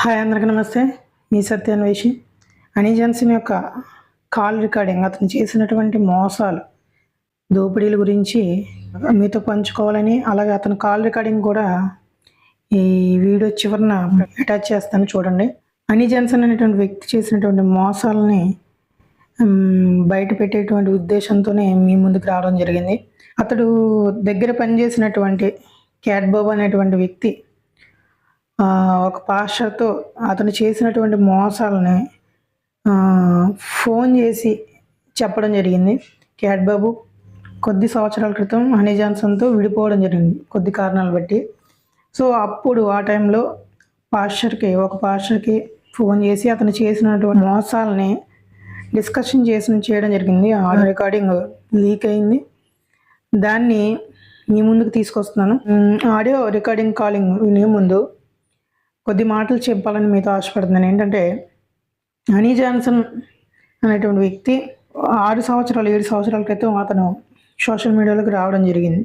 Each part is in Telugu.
హాయ్ అందరికీ నమస్తే. మీ సత్యాన్వేషి. హనీ జాన్సన్ యొక్క కాల్ రికార్డింగ్, అతను చేసినటువంటి మోసాలు, దోపిడీల గురించి మీతో పంచుకోవాలని, అలాగే అతని కాల్ రికార్డింగ్ కూడా ఈ వీడియో చివరన అటాచ్ చేస్తాను, చూడండి. హనీ జాన్సన్ అనేటువంటి వ్యక్తి చేసినటువంటి మోసాలని బయట పెట్టేటువంటి ఉద్దేశంతోనే మీ ముందుకు రావడం జరిగింది. అతడు దగ్గర పనిచేసినటువంటి క్యాట్ బాబు అనేటువంటి వ్యక్తి ఒక పాస్టర్తో అతను చేసినటువంటి మోసాలని ఫోన్ చేసి చెప్పడం జరిగింది. క్యాట్ బాబు కొద్ది సంవత్సరాల క్రితం హనీ జాన్సన్తో విడిపోవడం జరిగింది కొద్ది కారణాలు బట్టి. సో అప్పుడు ఆ టైంలో ఒక పాస్టర్కి ఫోన్ చేసి అతను చేసినటువంటి మోసాలని డిస్కషన్ చేయడం జరిగింది. ఆడియో రికార్డింగ్ లీక్ అయింది. దాన్ని మీ ముందుకు తీసుకొస్తున్నాను. ఆడియో రికార్డింగ్ కాలింగ్ వినే ముందు కొద్ది మాటలు చెప్పాలని మీతో ఆశపడుతున్నాను. ఏంటంటే, హనీ జాన్సన్ అనేటువంటి వ్యక్తి 7 సంవత్సరాల క్రితం అతను సోషల్ మీడియాలోకి రావడం జరిగింది.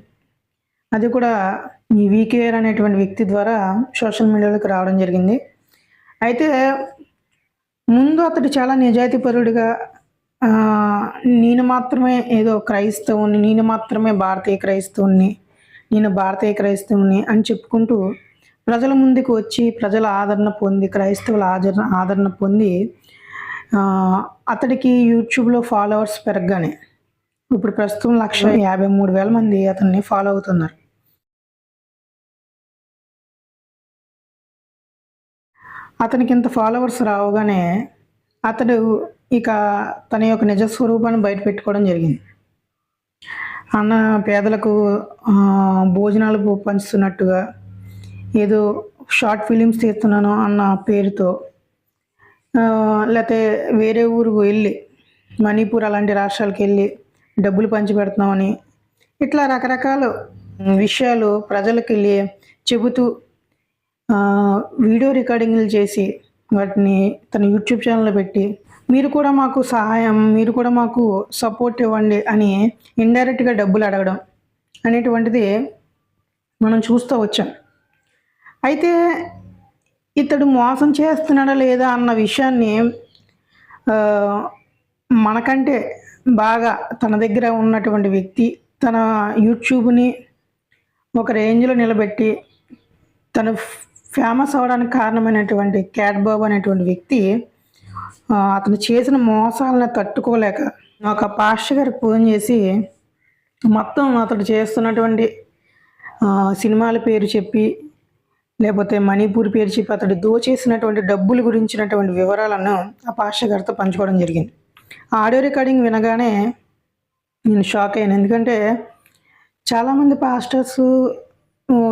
అది కూడా ఈ వీకేఆర్ అనేటువంటి వ్యక్తి ద్వారా సోషల్ మీడియాలోకి రావడం జరిగింది. అయితే ముందు అతడు చాలా నిజాయితీపరుడిగా, నేను మాత్రమే ఏదో క్రైస్తవుని, నేను మాత్రమే భారతీయ క్రైస్తవుని అని చెప్పుకుంటూ ప్రజల ముందుకు వచ్చి ప్రజల ఆదరణ పొంది, క్రైస్తవుల ఆదరణ పొంది, అతడికి యూట్యూబ్లో ఫాలోవర్స్ పెరగగానే ఇప్పుడు ప్రస్తుతం 1,53,000 మంది అతన్ని ఫాలో అవుతున్నారు. అతనికి ఇంత ఫాలోవర్స్ రావగానే అతడు ఇక తన యొక్క నిజ స్వరూపాన్ని బయట పెట్టుకోవడం జరిగింది. పేదలకు భోజనాలు పంచుతున్నట్టుగా, ఏదో షార్ట్ ఫిలిమ్స్ తీస్తున్నాను అన్న పేరుతో, లేకపోతే వేరే ఊరికి వెళ్ళి మణిపూర్ అలాంటి రాష్ట్రాలకు వెళ్ళి డబ్బులు పంచిపెడుతున్నామని, ఇట్లా రకరకాల విషయాలు ప్రజలకు వెళ్ళి చెబుతూ వీడియో రికార్డింగ్లు చేసి వాటిని తన యూట్యూబ్ ఛానల్లో పెట్టి, మీరు కూడా మాకు సపోర్ట్ ఇవ్వండి అని ఇండైరెక్ట్గా డబ్బులు అడగడం అనేటువంటిది మనం చూస్తూ వచ్చాం. అయితే ఇతడు మోసం చేస్తున్నాడా లేదా అన్న విషయాన్ని మనకంటే బాగా తన దగ్గర ఉన్నటువంటి వ్యక్తి, తన యూట్యూబ్ని ఒక రేంజ్లో నిలబెట్టి తను ఫేమస్ అవ్వడానికి కారణమైనటువంటి క్యాట్ బాబు అనేటువంటి వ్యక్తి అతను చేసిన మోసాలను తట్టుకోలేక ఒక పాస్టర్ గారికి ఫోన్ చేసి మొత్తం అతడు చేస్తున్నటువంటి సినిమాల పేరు చెప్పి, లేకపోతే మణిపూర్ పేరు చెప్పి అతడు దోచేసినటువంటి డబ్బుల గురించినటువంటి వివరాలను ఆ పాస్టర్ గారితో పంచుకోవడం జరిగింది. ఆ ఆడియో రికార్డింగ్ వినగానే నేను షాక్ అయ్యాను. ఎందుకంటే చాలామంది పాస్టర్స్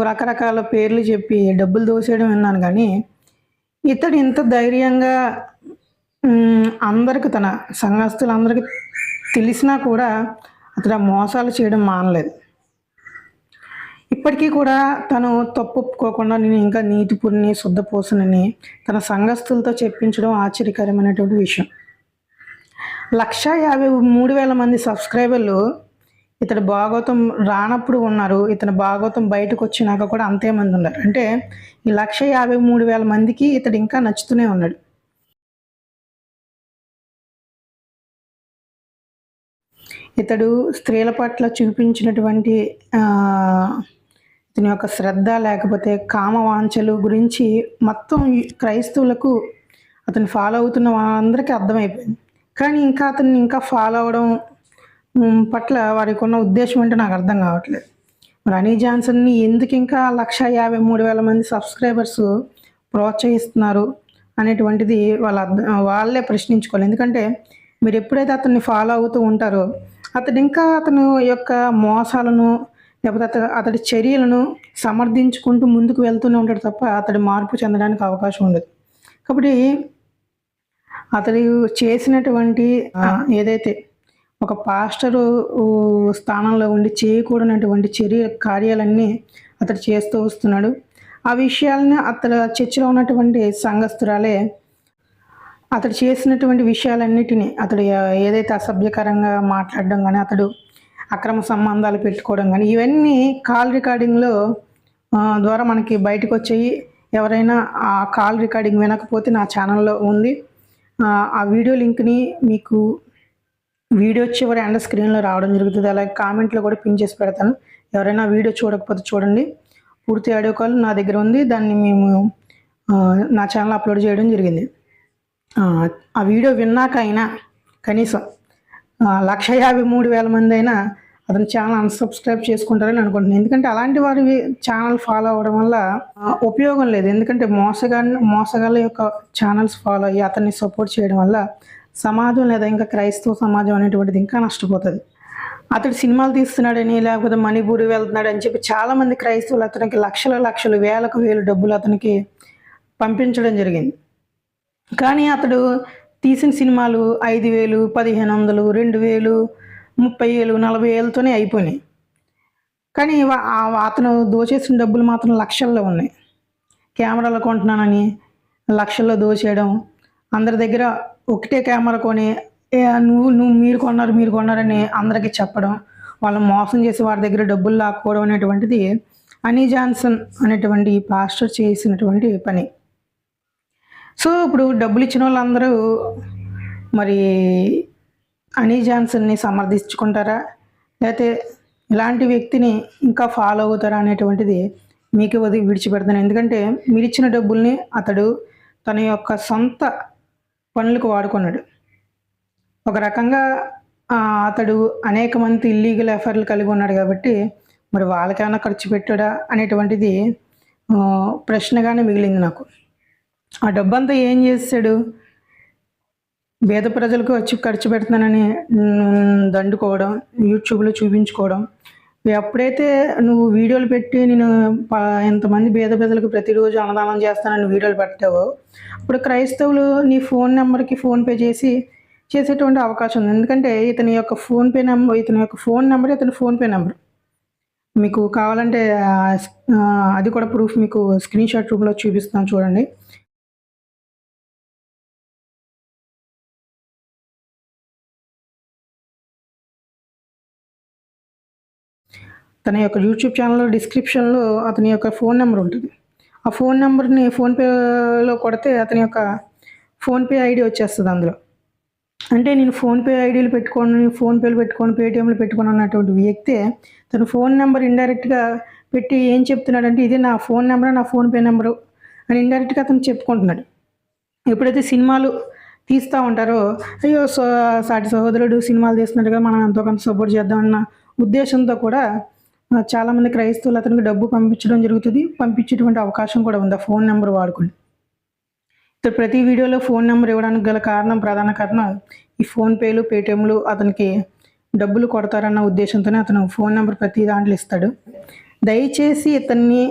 రకరకాల పేర్లు చెప్పి డబ్బులు దోసేయడం విన్నాను, కానీ ఇతడు ఇంత ధైర్యంగా అందరికి, తన సంఘస్థులందరికీ తెలిసినా కూడా అతడు ఆ మోసాలు చేయడం మానలేదు. ఇప్పటికీ కూడా తను తప్పు ఒప్పుకోకుండా నేను ఇంకా నీతిపురిని, శుద్ధపూసనని తన సంఘస్థులతో చెప్పించడం ఆశ్చర్యకరమైనటువంటి విషయం. 1,53,000 మంది సబ్స్క్రైబర్లు ఇతడు భాగవతం రానప్పుడు ఉన్నారు. ఇతని భాగవతం బయటకు వచ్చినాక కూడా అంతే మంది ఉన్నారు. అంటే ఈ 1,53,000 మందికి ఇతడు ఇంకా నచ్చుతూనే ఉన్నాడు. ఇతడు స్త్రీల పట్ల చూపించినటువంటి ఇతని యొక్క శ్రద్ధ, లేకపోతే కామవాంఛలు గురించి మొత్తం క్రైస్తవులకు, అతను ఫాలో అవుతున్న వాళ్ళందరికీ అర్థమైపోయింది. కానీ అతన్ని ఇంకా ఫాలో అవడం పట్ల వారికి ఉన్న ఉద్దేశం అంటే నాకు అర్థం కావట్లేదు. మరి హనీ జాన్సన్ని ఎందుకు ఇంకా 1,53,000 మంది సబ్స్క్రైబర్స్ ప్రోత్సహిస్తున్నారు అనేటువంటిది వాళ్ళే ప్రశ్నించుకోవాలి. ఎందుకంటే మీరు ఎప్పుడైతే అతన్ని ఫాలో అవుతూ ఉంటారో అతని యొక్క మోసాలను, లేకపోతే అతడి చర్యలను సమర్థించుకుంటూ ముందుకు వెళ్తూనే ఉంటాడు తప్ప అతడు మార్పు చెందడానికి అవకాశం ఉండదు. కాబట్టి అతడు చేసినటువంటి ఏదైతే ఒక పాస్టరు స్థానంలో ఉండి చేయకూడనటువంటి కార్యాలన్నీ అతడు చేస్తూ వస్తున్నాడు. ఆ విషయాలని అతడు చర్చిలో ఉన్నటువంటి సంఘస్థురాలే అతడు చేసినటువంటి విషయాలన్నిటినీ, అతడు ఏదైతే అసభ్యకరంగా మాట్లాడడం కానీ, అతడు అక్రమ సంబంధాలు పెట్టుకోవడం కానీ, ఇవన్నీ కాల్ రికార్డింగ్లో ద్వారా మనకి బయటకు వచ్చాయి. ఎవరైనా ఆ కాల్ రికార్డింగ్ వినకపోతే నా ఛానల్లో ఉంది. ఆ వీడియో లింక్ని మీకు వీడియో చివరి ఎండ్ స్క్రీన్లో రావడం జరుగుతుంది. అలాగే కామెంట్లో కూడా పిన్ చేసి పెడతాను. ఎవరైనా వీడియో చూడకపోతే చూడండి. పూర్తి ఆడియో కాల్ నా దగ్గర ఉంది. దాన్ని మేము నా ఛానల్ అప్లోడ్ చేయడం జరిగింది. ఆ వీడియో విన్నాక అయినా కనీసం 153,000 మంది అయినా అతని ఛానల్ అన్సబ్స్క్రైబ్ చేసుకుంటారని అనుకుంటున్నాను. ఎందుకంటే అలాంటి వారి ఛానల్ ఫాలో అవ్వడం వల్ల ఉపయోగం లేదు. ఎందుకంటే మోసగాళ్ళ యొక్క ఛానల్స్ ఫాలో అయ్యి అతన్ని సపోర్ట్ చేయడం వల్ల సమాజం లేదా ఇంకా క్రైస్తవ సమాజం అనేటువంటిది ఇంకా నష్టపోతుంది. అతడు సినిమాలు తీస్తున్నాడని లేకపోతే మణిపూర్ వెళ్తున్నాడు అని చెప్పి చాలామంది క్రైస్తవులు అతనికి లక్షలు వేలు డబ్బులు అతనికి పంపించడం జరిగింది. కానీ అతడు తీసిన సినిమాలు 5,000, 1,500, 2,000, 30,000, 40,000తోనే అయిపోయినాయి. కానీ అతను దోచేసిన డబ్బులు మాత్రం లక్షల్లో ఉన్నాయి. కెమెరాలు కొంటున్నానని లక్షల్లో దోచేయడం, అందరి దగ్గర ఒకటే కెమెరా కొని మీరు కొన్నారని అందరికీ చెప్పడం, వాళ్ళని మోసం చేసి వారి దగ్గర డబ్బులు లాక్కోవడం అనేటువంటిది హనీ జాన్సన్ అనేటువంటి పాస్టర్ చేసినటువంటి పని. సో ఇప్పుడు డబ్బులు ఇచ్చిన వాళ్ళందరూ మరి హనీ జాన్సన్ని సమర్థించుకుంటారా, లేకపోతే ఇలాంటి వ్యక్తిని ఇంకా ఫాలో అవుతారా అనేటువంటిది మీకు విడిచిపెడతాను. ఎందుకంటే మీరు ఇచ్చిన డబ్బుల్ని అతడు తన యొక్క సొంత పనులకు వాడుకున్నాడు. ఒక రకంగా అతడు అనేక మంది ఇల్లీగల్ అఫైర్లు కలిగి ఉన్నాడు కాబట్టి మరి వాళ్ళకైనా ఖర్చు పెట్టాడా అనేటువంటిది ప్రశ్నగానే మిగిలింది నాకు. ఆ డబ్బంతా ఏం చేశాడు? పేద ప్రజలకు వచ్చి ఖర్చు పెడుతున్నానని దండుకోవడం, యూట్యూబ్లో చూపించుకోవడం. ఎప్పుడైతే నువ్వు వీడియోలు పెట్టి నేను ఎంతమంది పేద ప్రజలకు ప్రతిరోజు అన్నదానం చేస్తానని వీడియోలు పెట్టావో అప్పుడు క్రైస్తవులు నీ ఫోన్ నెంబర్కి ఫోన్పే చేసేటువంటి అవకాశం ఉంది. ఎందుకంటే ఇతని యొక్క ఫోన్పే నెంబర్ ఇతని ఫోన్పే నెంబర్ మీకు కావాలంటే అది కూడా ప్రూఫ్ మీకు స్క్రీన్ షాట్ రూపంలో చూపిస్తాను చూడండి. తన యొక్క యూట్యూబ్ ఛానల్లో డిస్క్రిప్షన్లో అతని యొక్క ఫోన్ నెంబర్ ఉంటుంది. ఆ ఫోన్ నెంబర్ని ఫోన్పేలో కొడితే అతని యొక్క ఫోన్పే ఐడి వచ్చేస్తుంది అందులో. అంటే నేను ఫోన్పే ఐడీలు ఫోన్పేలు పెట్టుకొని పేటిఎంలు పెట్టుకొని అన్నటువంటి వ్యక్తే తన ఫోన్ నెంబర్ ఇండైరెక్ట్గా పెట్టి ఏం చెప్తున్నాడంటే ఇది నా ఫోన్ నెంబర్, నా ఫోన్పే నెంబరు అని ఇండైరెక్ట్గా అతను చెప్పుకుంటున్నాడు. ఎప్పుడైతే సినిమాలు తీస్తూ ఉంటారో అయ్యో సాటి సహోదరుడు సినిమాలు తీస్తున్నట్టుగా మనం ఎంతో కొంత సపోర్ట్ చేద్దామన్న ఉద్దేశంతో కూడా చాలామంది క్రైస్తవులు అతనికి డబ్బు పంపించడం జరుగుతుంది. పంపించేటువంటి అవకాశం కూడా ఉంది ఆ ఫోన్ నెంబర్ వాడుకొని. ఇప్పుడు ప్రతి వీడియోలో ఫోన్ నెంబర్ ఇవ్వడానికి గల ప్రధాన కారణం ఈ ఫోన్పేలు పేటిఎంలు అతనికి డబ్బులు కొడతారన్న ఉద్దేశంతోనే అతను ఫోన్ నెంబర్ ప్రతి దాంట్లో ఇస్తాడు. దయచేసి ఇతన్ని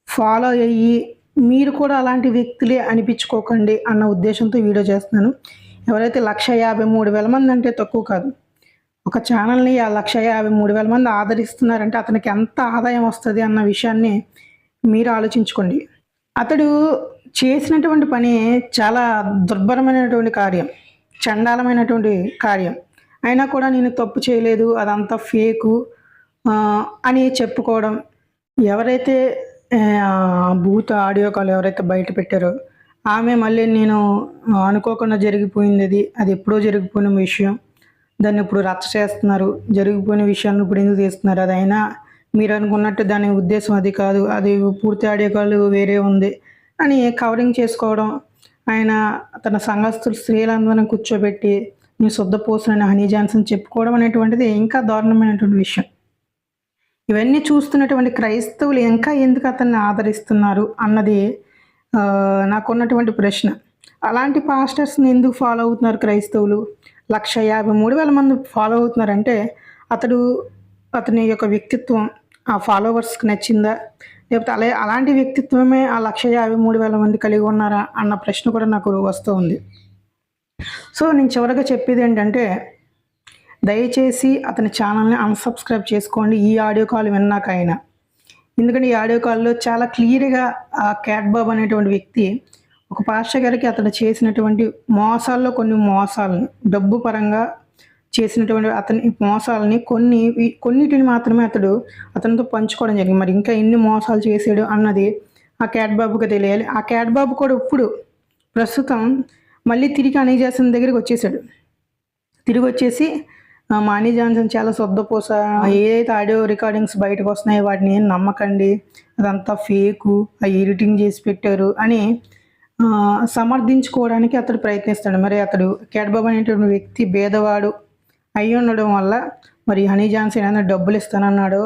ఫాలో అయ్యి మీరు కూడా అలాంటి వ్యక్తులే అనిపించుకోకండి అన్న ఉద్దేశంతో వీడియో చేస్తున్నాను. ఎవరైతే 153,000 మంది అంటే తక్కువ కాదు. ఒక ఛానల్ని 153,000 మంది ఆదరిస్తున్నారంటే అతనికి ఎంత ఆదాయం వస్తుంది అన్న విషయాన్ని మీరు ఆలోచించుకోండి. అతడు చేసినటువంటి పని చాలా దుర్భరమైనటువంటి కార్యం, చండాలమైనటువంటి కార్యం. అయినా కూడా నేను తప్పు చేయలేదు, అదంతా ఫేకు అని చెప్పుకోవడం. ఎవరైతే బూత్ ఆడియో కాల్ ఎవరైతే బయట పెట్టారో ఆమె మళ్ళీ నేను అనుకోకుండా జరిగిపోయింది, అది ఎప్పుడో జరిగిపోయిన విషయం, దాన్ని ఇప్పుడు రచ్చ చేస్తున్నారు, జరిగిపోయిన విషయాన్ని ఇప్పుడు ఎందుకు తీస్తున్నారు, అది అయినా మీరు అనుకున్నట్టు దాని ఉద్దేశం అది కాదు, అది పూర్తి ఆడియో కాల్ వేరే ఉంది అని కవరింగ్ చేసుకోవడం. ఆయన తన సంఘస్థులు స్త్రీలందరినీ కూర్చోబెట్టి నేను శుద్ధపోసిన హనీ జాన్సన్ చెప్పుకోవడం అనేటువంటిది ఇంకా దారుణమైనటువంటి విషయం. ఇవన్నీ చూస్తున్నటువంటి క్రైస్తవులు ఇంకా ఎందుకు అతన్ని ఆదరిస్తున్నారు అన్నది నాకున్నటువంటి ప్రశ్న. అలాంటి పాస్టర్స్ని ఎందుకు ఫాలో అవుతున్నారు క్రైస్తవులు? 153,000 మంది ఫాలో అవుతున్నారంటే అతని యొక్క వ్యక్తిత్వం ఆ ఫాలోవర్స్కి నచ్చిందా, లేకపోతే అలాంటి వ్యక్తిత్వమే ఆ 153,000 మంది కలిగి ఉన్నారా అన్న ప్రశ్న కూడా నాకు వస్తూ ఉంది. సో నేను చివరిగా చెప్పేది ఏంటంటే దయచేసి అతని ఛానల్ని అన్సబ్స్క్రైబ్ చేసుకోండి ఈ ఆడియో కాల్ విన్నాక అయినా. ఎందుకంటే ఈ ఆడియో కాల్లో చాలా క్లియర్గా ఆ క్యాట్ బాబ్ అనేటువంటి వ్యక్తి ఒక పాస్టర్ గారికి అతను చేసినటువంటి మోసాల్లో కొన్ని మోసాలను డబ్బు పరంగా చేసినటువంటి అతని మోసాలని కొన్నిటిని మాత్రమే అతనితో పంచుకోవడం జరిగింది. మరి ఇంకా ఎన్ని మోసాలు చేసాడు అన్నది ఆ క్యాట్ బాబుకి తెలియాలి. ఆ క్యాట్ బాబు కూడా ఇప్పుడు ప్రస్తుతం మళ్ళీ తిరిగి హనీ జాన్సన్ దగ్గరికి వచ్చేసాడు. తిరిగి వచ్చేసి మా హనీ జాన్సన్ చాలా సొద్దపూస, ఏదైతే ఆడియో రికార్డింగ్స్ బయటకు వస్తున్నాయో వాటిని ఏం నమ్మకండి, అదంతా ఫేకు, అవి ఎడిటింగ్ చేసి పెట్టారు అని సమర్థించుకోవడానికి అతడు ప్రయత్నిస్తాడు. మరి అతడు క్యాట్ బాబు అనేటువంటి వ్యక్తి భేదవాడు అయి ఉండడం వల్ల మరి హనీ జాన్సన్ ఏదైనా డబ్బులు ఇస్తానన్నాడో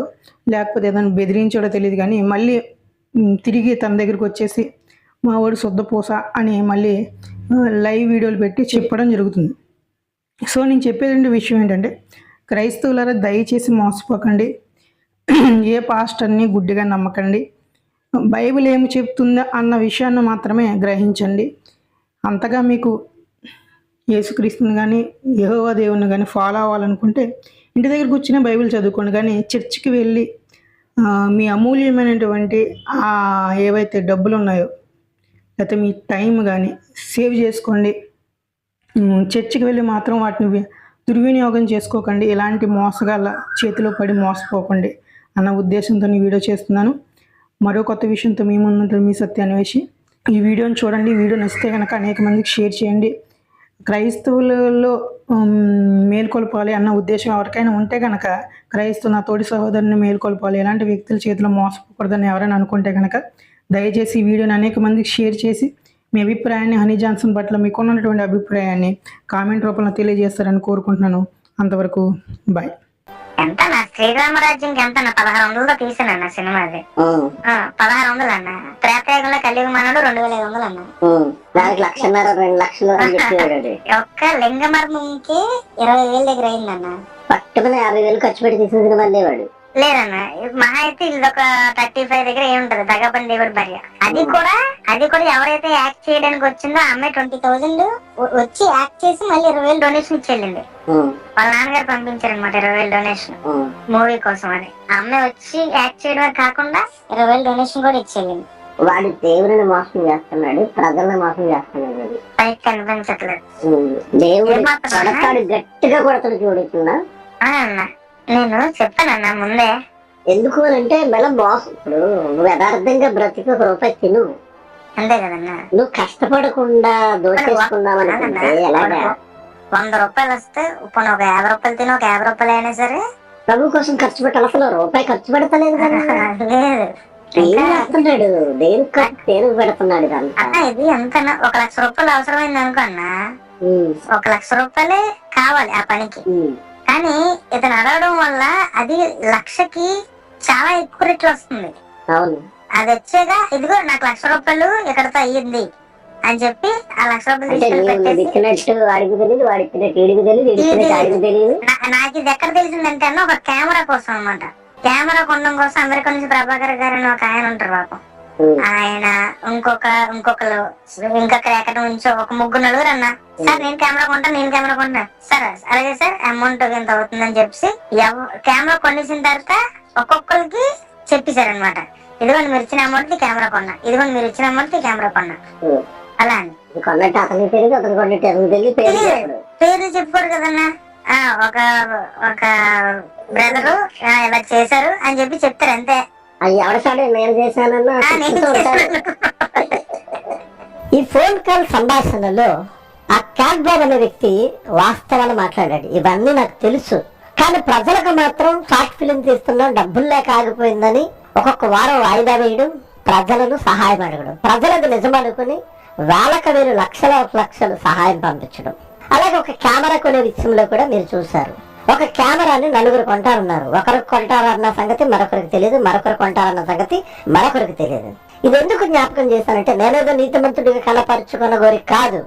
లేకపోతే ఏదైనా బెదిరించాడో తెలియదు, కానీ మళ్ళీ తిరిగి తన దగ్గరికి వచ్చేసి మా వాడు శుద్ధపూస అని మళ్ళీ లైవ్ వీడియోలు పెట్టి చెప్పడం జరుగుతుంది. సో నేను చెప్పేది విషయం ఏంటంటే, క్రైస్తవులారా దయచేసి మోసపోకండి, ఏ పాస్టర్ని గుడ్డిగా నమ్మకండి, బైబిల్ ఏమి చెప్తుందా అన్న విషయాన్ని మాత్రమే గ్రహించండి. అంతగా మీకు యేసుక్రీస్తుని కానీ యెహోవా దేవుని కానీ ఫాలో అవ్వాలనుకుంటే ఇంటి దగ్గర కూర్చుని బైబిల్ చదువుకోండి, కానీ చర్చికి వెళ్ళి మీ అమూల్యమైనటువంటి ఏవైతే డబ్బులు ఉన్నాయో లేకపోతే మీ టైం కానీ సేవ్ చేసుకోండి. చర్చికి వెళ్ళి మాత్రం వాటిని దుర్వినియోగం చేసుకోకండి, ఇలాంటి మోసగాళ్ళ చేతిలో పడి మోసపోకండి అన్న ఉద్దేశంతో ఈ వీడియో చేస్తున్నాను. మరో కొత్త విషయంతో మీ ముందు మీ సత్యాన్వేషి. ఈ వీడియోని చూడండి. ఈ వీడియో నచ్చితే కనుక అనేక మందికి షేర్ చేయండి. క్రైస్తవులలో మేల్కొల్పాలి అన్న ఉద్దేశం ఎవరికైనా ఉంటే కనుక, క్రైస్తవ నా తోటి సహోదరుని మేల్కొల్పాలి, ఎలాంటి వ్యక్తుల చేతిలో మోసపోకూడదని ఎవరైనా అనుకుంటే కనుక దయచేసి ఈ వీడియోని అనేక మందికి షేర్ చేసి మీ అభిప్రాయాన్ని, హనీ జాన్సన్ పట్ల మీకున్నటువంటి అభిప్రాయాన్ని కామెంట్ రూపంలో తెలియజేస్తారని కోరుకుంటున్నాను. అంతవరకు బాయ్. ఎంత నా శ్రీరామరాజ్యంకి ఎంత 1600 తీసానన్న సినిమా. అది 1600 అన్న. త్రేతాయుగంలో కలియుగమానుడు 2500 అన్న. దానికి 1,50,000 ఒక్క లింగమర్మంకి 20,000 దగ్గర అయిందన్న. పట్టుకుని 50,000 ఖర్చు పెట్టి తీసిన సినిమా వాడు లేదన్న. మహా అయితే ఇది ఒక 35 దగ్గర ఏముంటది దగపని దేవుడి భార్య. అది కూడా ఎవరైతే యాక్ట్ చేయడానికి వచ్చిందో ఆ అమ్మాయి 20,000 వచ్చి యాక్ట్ చేసి మళ్ళీ 20,000 డొనేషన్ ఇచ్చేళ్ళింది. వాళ్ళ నాన్నగారు పంపించారనమాట 20,000 డొనేషన్ మూవీ కోసం అని. ఆ అమ్మాయి వచ్చి యాక్ట్ చేయడమే కాకుండా 20,000 డొనేషన్ కూడా ఇచ్చేళ్ళింది. వాడు దేవుడిని మోసం చేస్తున్నాడు, ప్రజల్ని మోసం చేస్తున్నాడు. పైకి కనిపించట్లేదు. దేవుడు గట్టిగా కొడతాడు చూడుతున్నా అన్న. నేను చెప్పానన్నా ముందే. ఎందుకు అని అంటే మళ్ళీ మోసం. ఇప్పుడు నువ్వు యథార్థంగా బ్రతికి 1 రూపాయి తిను, అంతే కదన్నా. నువ్వు కష్టపడకుండా దోచేసుకుందామనుకుంటే ఎలాగా? 100 రూపాయలు వస్తే ఇప్పుడు ఒక 50 రూపాయలు తిని ఒక 50 రూపాయలు అయినా సరే ప్రభు కోసం ఖర్చు పెట్టాలి. అసలు రూపాయి ఖర్చు పెడతలేదు కదా. లేదు, ఏం చేస్తున్నాడు? దేనికి పెడుతున్నాడు అన్న. ఇది ఎంత 1,00,000 రూపాయలు అవసరమైంది అనుకో అన్న. 1,00,000 రూపాయలే కావాలి ఆ పనికి. కానీ ఇతను అడగడం వల్ల అది 1,00,000కి చాలా ఎక్కువ రేట్లు వస్తుంది. అవును, అది వచ్చేగా ఇదిగో నాకు 1,00,000 రూపాయలు ఇక్కడతో అయ్యింది అని చెప్పి ఆ 1,00,000 రూపాయలు నాకు ఇది ఎక్కడ తెలిసిందంటే అన్న, ఒక కెమెరా కోసం అనమాట. కెమెరా కొనడం కోసం అమెరికా నుంచి ప్రభాకర్ గారు అని ఒక ఆయన ఉంటారు పాపం. ఆయన ఇంకొకరు ఎక్కడ నుంచో ఒక 3 అన్న. సార్ నేను కెమెరా కొంటా సార్. అలాగే సార్ అమౌంట్ ఎంత అవుతుందని చెప్పి కెమెరా కొనేసిన తర్వాత ఒక్కొక్కరికి చెప్పేశారనమాట. ఇదిగోండి మీరు ఇచ్చిన అమౌంట్ కెమెరా కొన్నా, ఇదిగోండి మీరు ఇచ్చిన అమౌంట్ కెమెరా కొన్నా. అలా అని పేరు చెప్పుకోరు కదన్నా. ఒక బ్రదరు ఇలా చేశారు అని చెప్పి చెప్తారు అంతే. నేను చేశానన్నా. ఈ ఫోన్ కాల్ సంభాషణలో ఆ క్యాట్ బాబ్ అనే వ్యక్తి వాస్తవాలు మాట్లాడాడు. ఇవన్నీ నాకు తెలుసు, కానీ ప్రజలకు మాత్రం షార్ట్ ఫిలిం తీస్తున్నాం డబ్బులు లేక ఆగిపోయిందని ఒక్కొక్క వారం వాయిదా వేయడం, ప్రజలను సహాయం అడగడం, ప్రజలకు నిజం అనుకుని వేలకు వేలు లక్షలు సహాయం పంపించడం. అలాగే ఒక కెమెరా కొనే విషయంలో కూడా మీరు చూశారు. ఒక కెమెరాని 4 కొంటారన్నారు. ఒకరికి కొంటారన్న సంగతి మరొకరికి తెలియదు, మరొకరు కొంటారన్న సంగతి మరొకరికి తెలియదు. ఇది ఎందుకు జ్ఞాపకం చేశానంటే, నేనేదో నీతిమంతుడిగా కనపరుచుకున్న గోరి కాదు,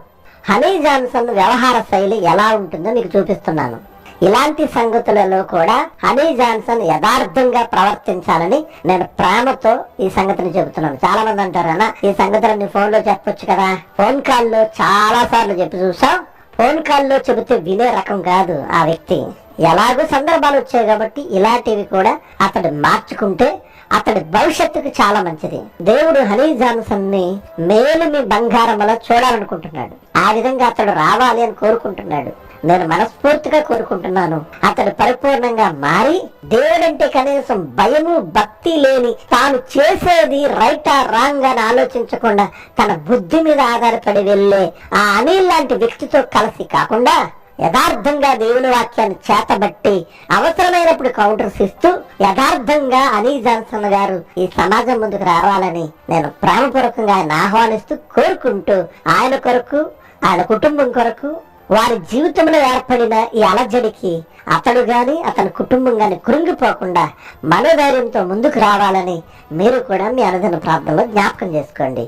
హనీ జాన్సన్ వ్యవహార శైలి ఎలా ఉంటుందో మీకు చూపిస్తున్నాను. ఇలాంటి సంగతులలో కూడా హనీ జాన్సన్ యథార్థంగా ప్రవర్తించాలని నేను ప్రేమతో ఈ సంగతిని చెబుతున్నాను. చాలా మంది అంటారు అన్న, ఈ సంగతులన్నీ ఫోన్ లో చెప్పొచ్చు కదా. ఫోన్ కాల్లో చాలా సార్లు చెప్పి చూసాం. ఫోన్ కాల్లో చెబితే వినే రకం కాదు ఆ వ్యక్తి. ఎలాగో సందర్భాలు వచ్చాయి కాబట్టి ఇలాంటివి కూడా అతడు మార్చుకుంటే అతడి భవిష్యత్తుకు చాలా మంచిది. దేవుడు హనీ జాన్సన్ ని మేలుమి బంగారములా చూడాలనుకుంటున్నాడు. ఆ విధంగా అతడు రావాలి అని కోరుకుంటున్నాడు. నేను మనస్ఫూర్తిగా కోరుకుంటున్నాను. అతడు పరిపూర్ణంగా మారి దేవుడంటే కనీసం భయము భక్తి లేని, తాను చేసేది రైటా రాంగ్ అని ఆలోచించకుండా తన బుద్ధి మీద ఆధారపడి వెళ్ళే ఆ అనిల్ లాంటి వ్యక్తితో కలిసి కాకుండా యథార్థంగా దేవుని వాక్యాన్ని చేతబట్టి అవసరమైనప్పుడు కౌంటర్స్ ఇస్తూ యథార్థంగా అనిల్ జాన్సన్ గారు ఈ సమాజం ముందుకు రావాలని నేను ప్రేమపూర్వకంగా ఆయన ఆహ్వానిస్తూ కోరుకుంటూ, ఆయన కొరకు, ఆయన కుటుంబం కొరకు, వారి జీవితంలో ఏర్పడిన ఈ అలజడికి అతడు గాని అతని కుటుంబం గాని కృంగిపోకుండా మనోధైర్యంతో ముందుకు రావాలని మీరు కూడా మీ అనుదిన ప్రార్థనలో జ్ఞాపకం చేసుకోండి.